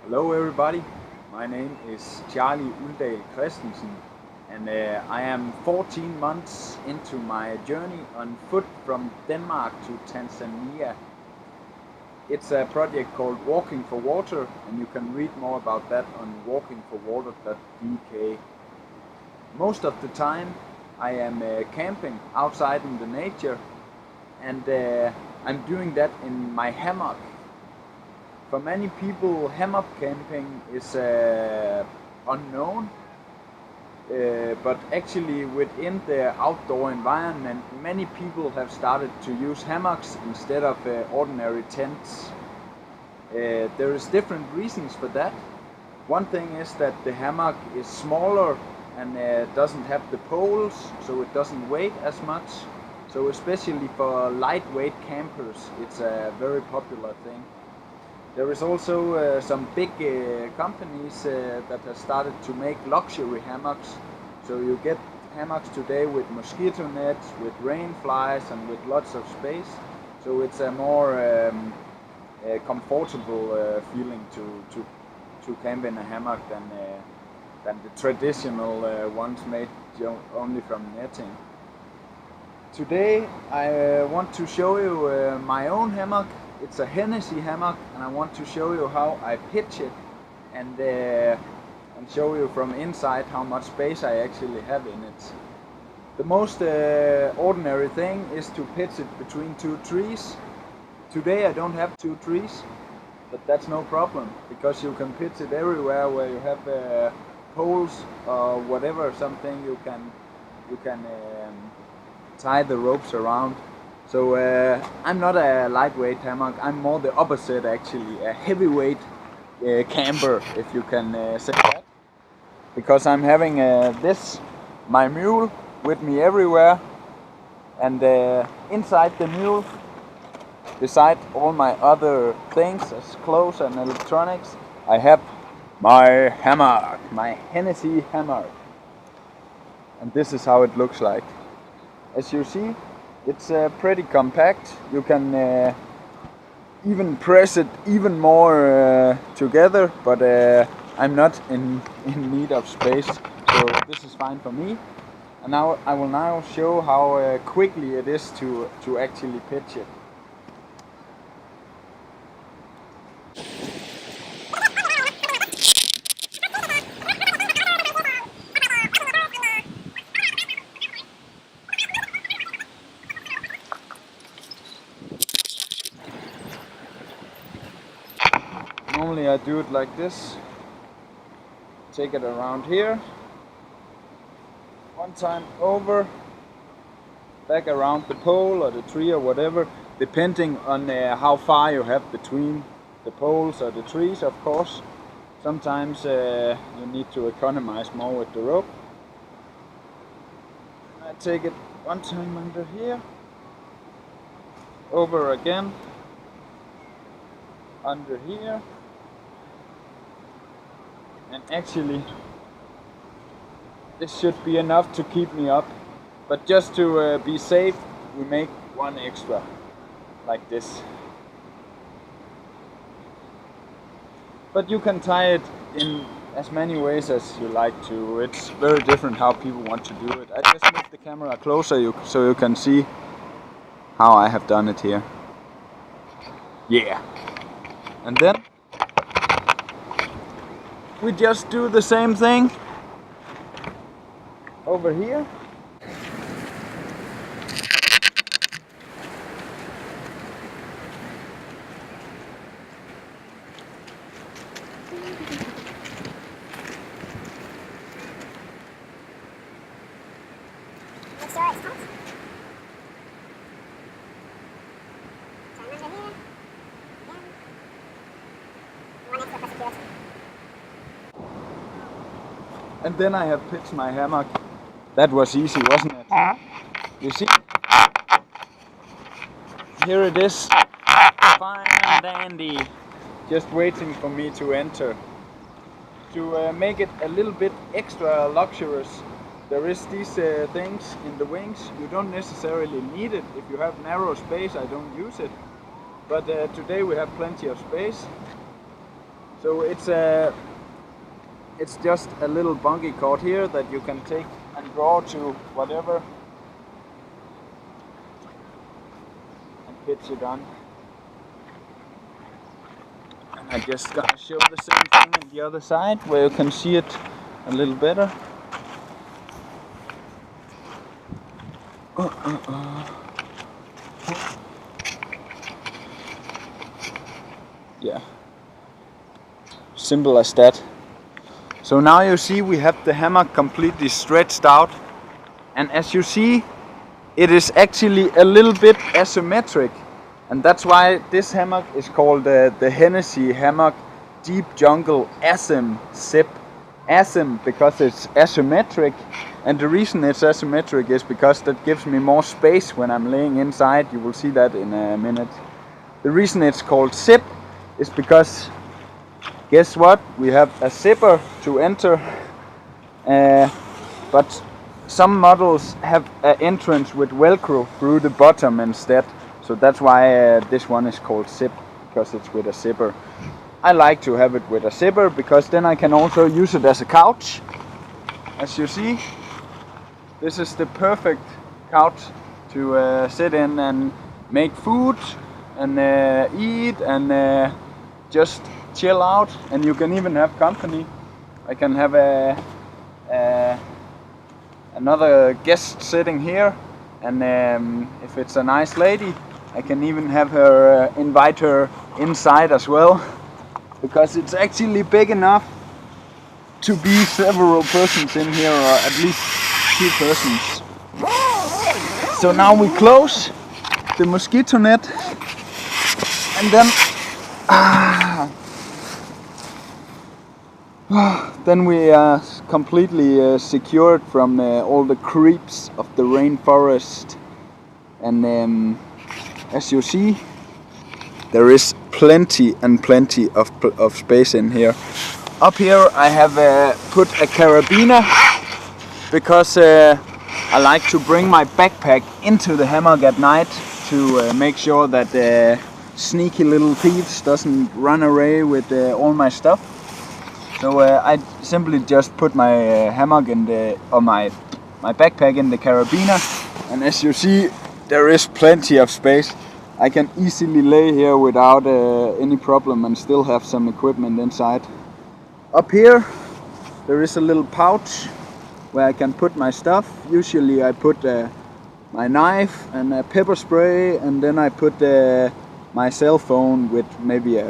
Hello everybody, my name is Charlie Uldal Christensen and I am 14 months into my journey on foot from Denmark to Tanzania. It's a project called Walking for Water and you can read more about that on walkingforwater.dk. Most of the time I am camping outside in the nature and I'm doing that in my hammock. For many people, hammock camping is unknown, but actually within the outdoor environment, many people have started to use hammocks instead of ordinary tents. There is different reasons for that. One thing is that the hammock is smaller and doesn't have the poles, so it doesn't weigh as much. So especially for lightweight campers, it's a very popular thing. There is also some big companies that have started to make luxury hammocks. So you get hammocks today with mosquito nets, with rain flies and with lots of space. So it's a more comfortable feeling to camp in a hammock than the traditional ones made only from netting. Today I want to show you my own hammock. It's a Hennessy Hammock and I want to show you how I pitch it and show you from inside how much space I actually have in it. The most ordinary thing is to pitch it between two trees. Today I don't have two trees, but that's no problem because you can pitch it everywhere where you have poles or whatever, something you can tie the ropes around. So I'm not a lightweight hammock, I'm more the opposite actually, a heavyweight camper, if you can say that. Because I'm having my mule with me everywhere, and inside the mule, beside all my other things as clothes and electronics, I have my hammock, my Hennessy Hammock. And this is how it looks like. As you see, it's pretty compact. You can even press it even more together, but I'm not in need of space, so this is fine for me. And now I will now show how quickly it is to actually pitch it. Normally I do it like this, take it around here, one time over, back around the pole or the tree or whatever, depending on how far you have between the poles or the trees, of course. Sometimes you need to economize more with the rope. I take it one time under here, over again, under here. And actually this should be enough to keep me up, but just to be safe we make one extra like this. But you can tie it in as many ways as you like to. It's very different how people want to do it. I just move the camera closer so you can see how I have done it here. Yeah. And then we just do the same thing over here. Make sure it's tight. So I'm under here. Again. One extra for security. And then I have pitched my hammock. That was easy, wasn't it? You see? Here it is, fine and dandy, just waiting for me to enter. To make it a little bit extra luxurious, there is these things in the wings. You don't necessarily need it. If you have narrow space, I don't use it. But today we have plenty of space. So it's just a little bungee cord here that you can take and draw to whatever and pitch it on. And I just gonna show the same thing on the other side where you can see it a little better. Yeah, simple as that. So now you see we have the hammock completely stretched out, and as you see, it is actually a little bit asymmetric, and that's why this hammock is called the Hennessy Hammock Deep Jungle Azym Zip. Azym because it's asymmetric, and the reason it's asymmetric is because that gives me more space when I'm laying inside. You will see that in a minute. The reason it's called zip is because, guess what? We have a zipper to enter, but some models have an entrance with Velcro through the bottom instead. So that's why this one is called zip, because it's with a zipper. I like to have it with a zipper because then I can also use it as a couch. As you see, this is the perfect couch to sit in and make food and eat and just chill out. And you can even have company. I can have another guest sitting here, and if it's a nice lady, I can even have her invite her inside as well, because it's actually big enough to be several persons in here, or at least 2 persons. So now we close the mosquito net, and then we are completely secured from all the creeps of the rainforest. And as you see, there is plenty of space in here. Up here I have put a carabiner because I like to bring my backpack into the hammock at night to make sure that sneaky little thieves doesn't run away with all my stuff. So I simply just put my hammock in my backpack in the carabiner, and as you see, there is plenty of space. I can easily lay here without any problem and still have some equipment inside. Up here there is a little pouch where I can put my stuff. Usually I put my knife and a pepper spray, and then I put my cell phone with maybe a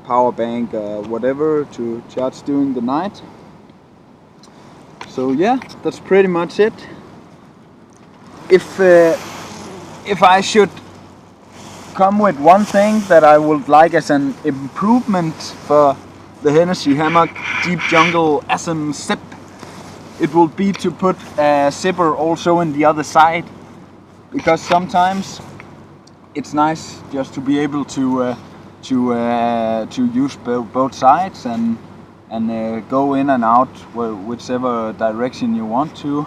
power bank or whatever to charge during the night. So yeah, that's pretty much it. If I should come with one thing that I would like as an improvement for the Hennessy Hammock Deep Jungle Azym Zip, it will be to put a zipper also in the other side, because sometimes it's nice just to be able to use both sides and go in and out whichever direction you want to.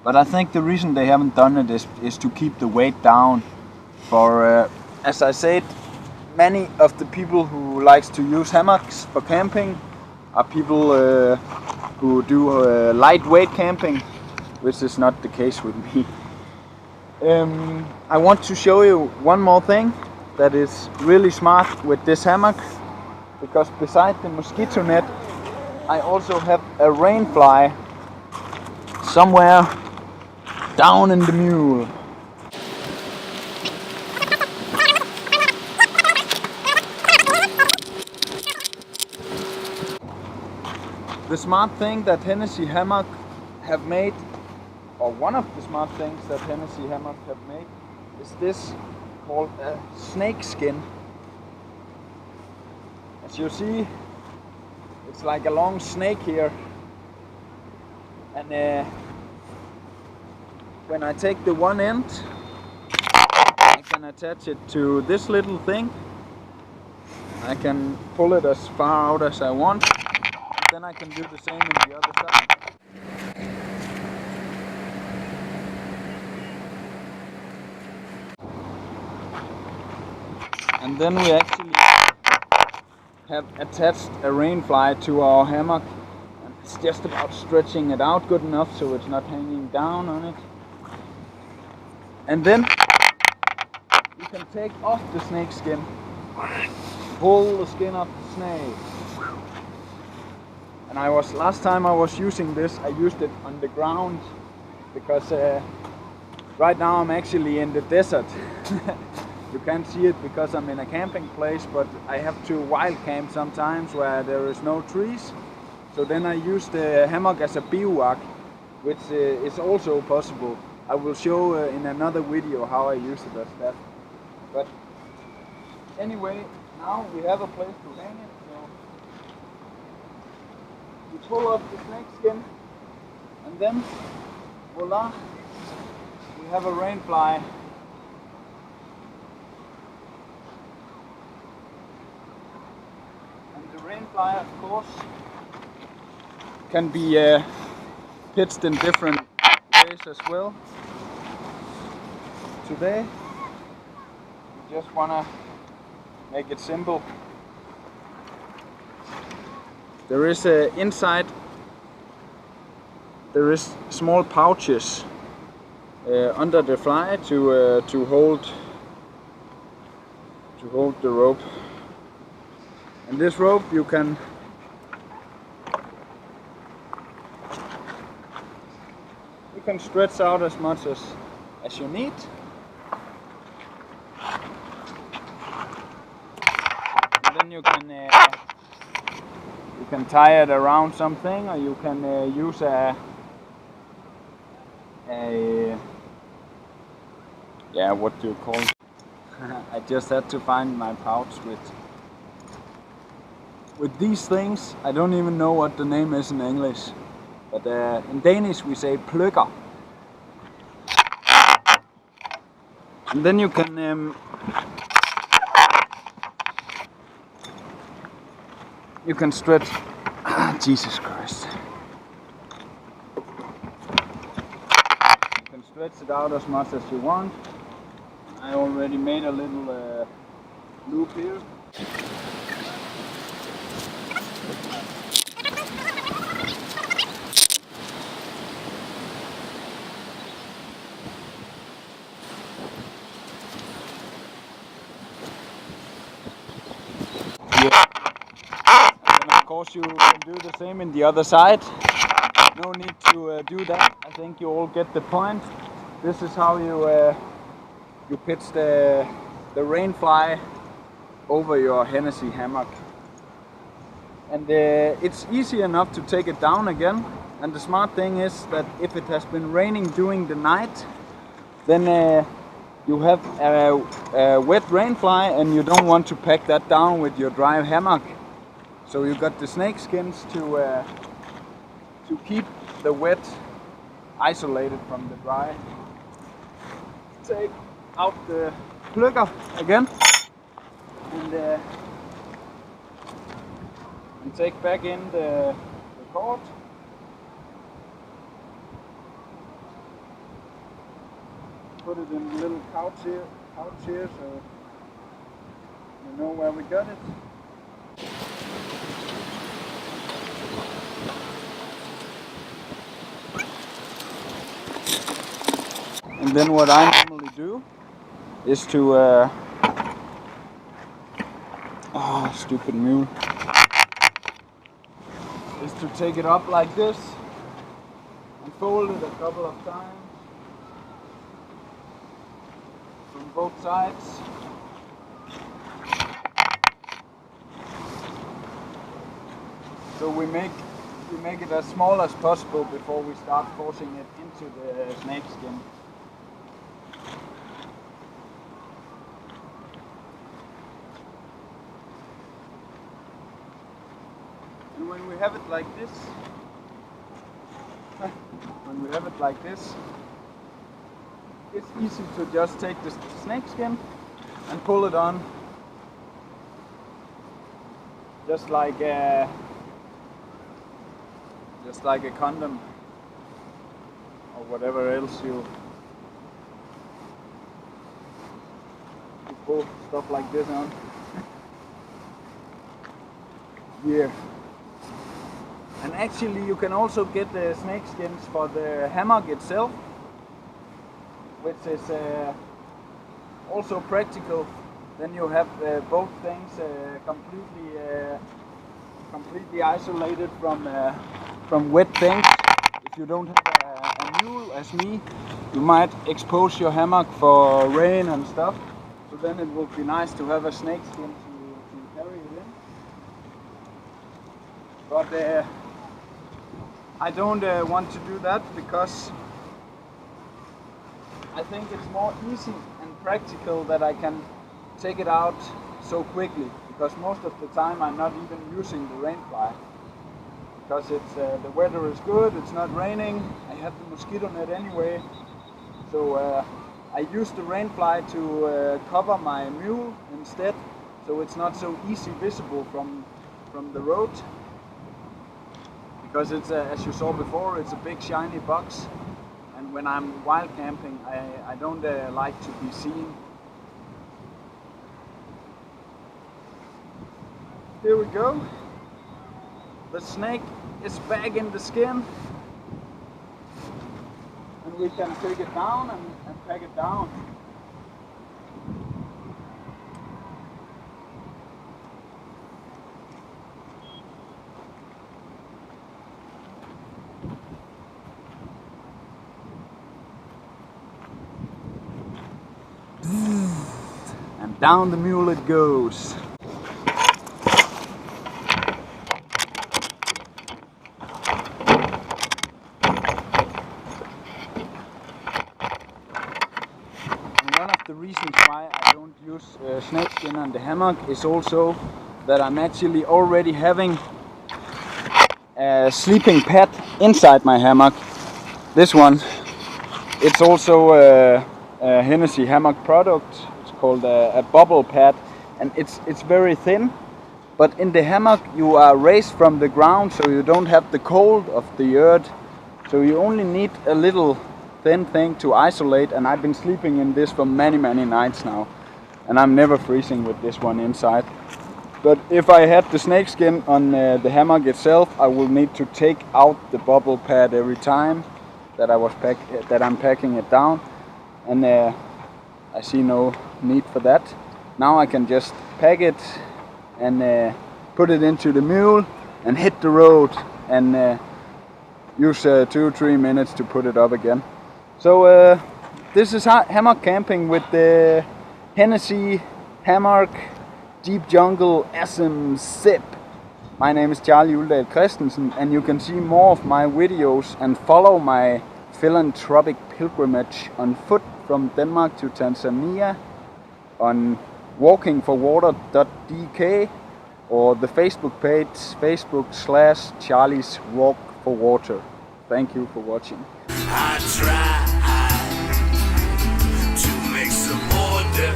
But I think the reason they haven't done it is to keep the weight down. For as I said, many of the people who likes to use hammocks for camping are people who do lightweight camping, which is not the case with me. I want to show you one more thing that is really smart with this hammock, because beside the mosquito net I also have a rain fly somewhere down in the mule. The smart thing that Hennessy Hammock have made, or one of the smart things that Hennessy Hammock have made, is this called a snake skin. As you see, it's like a long snake here, and when I take the one end, I can attach it to this little thing. I can pull it as far out as I want, and then I can do the same on the other side. And then we actually have attached a rain fly to our hammock, and it's just about stretching it out good enough so it's not hanging down on it. And then you can take off the snake skin, pull the skin off the snake. And last time I was using this, I used it on the ground because right now I'm actually in the desert. You can't see it because I'm in a camping place, but I have to wild camp sometimes where there is no trees. So then I use the hammock as a bivouac, which is also possible. I will show in another video how I use it as that. But anyway, now we have a place to hang it. So you pull off the snake skin, and then voila, we have a rain fly. And the rain fly, of course, can be pitched in different ways as well. Today, we just wanna make it simple. There is inside. There is small pouches under the fly to hold the rope. And this rope you can stretch out as much as you need. And then you can tie it around something, or you can use yeah, what do you call it? I just had to find my pouch with these things. I don't even know what the name is in English, but in Danish we say pløkker. And then you can stretch. Jesus Christ. You can stretch it out as much as you want. I already made a little loop here. Yeah. And then of course you can do the same in the other side. No need to do that. I think you all get the point. This is how you pitch the rain fly over your Hennessy hammock. And it's easy enough to take it down again. And the smart thing is that if it has been raining during the night, then you have a wet rain fly and you don't want to pack that down with your dry hammock. So you got the snake skins to keep the wet isolated from the dry. Take out the pløkker again and take back in the cord. Put it in the little pouch here so you know where we got it. And then what I normally do is to stupid mule, is to take it up like this and fold it a couple of times from both sides. So we make it as small as possible before we start forcing it into the snake skin. And when we have it like this, it's easy to just take the snake skin and pull it on, just like a condom or whatever else you pull stuff like this on. here. And actually you can also get the snake skins for the hammock itself, which is also practical. Then you have both things completely isolated from wet things. If you don't have a mule as me, you might expose your hammock for rain and stuff. So then it would be nice to have a snake skin to carry it in. But I don't want to do that because I think it's more easy and practical that I can take it out so quickly, because most of the time I'm not even using the rain fly, because it's the weather is good, it's not raining, I have the mosquito net anyway, so I use the rain fly to cover my mule instead, so it's not so easy visible from the road, because it's as you saw before, it's a big shiny box, and when I'm wild camping I don't like to be seen. Here we go. The snake is back in the skin, and we can take it down and pack it down. And down the mule it goes. One of the reasons why I don't use snakeskin on the hammock is also that I'm actually already having a sleeping pad inside my hammock. This one, it's also a Hennessy Hammock product. It's called a bubble pad, and it's very thin. But in the hammock you are raised from the ground, so you don't have the cold of the earth. So you only need a little thin thing to isolate, and I've been sleeping in this for many nights now, and I'm never freezing with this one inside. But if I had the snakeskin on the hammock itself, I will need to take out the bubble pad every time that I'm packing it down, and I see no need for that. Now I can just pack it and put it into the mule and hit the road and use 2-3 minutes to put it up again. So this is hammock camping with the Hennessy Hammock Deep Jungle Azym Zip. My name is Charlie Uldal Christensen, and you can see more of my videos and follow my philanthropic pilgrimage on foot from Denmark to Tanzania on walkingforwater.dk or the Facebook page Facebook/Charlie's Walk for Water. Thank you for watching. I try to make some order.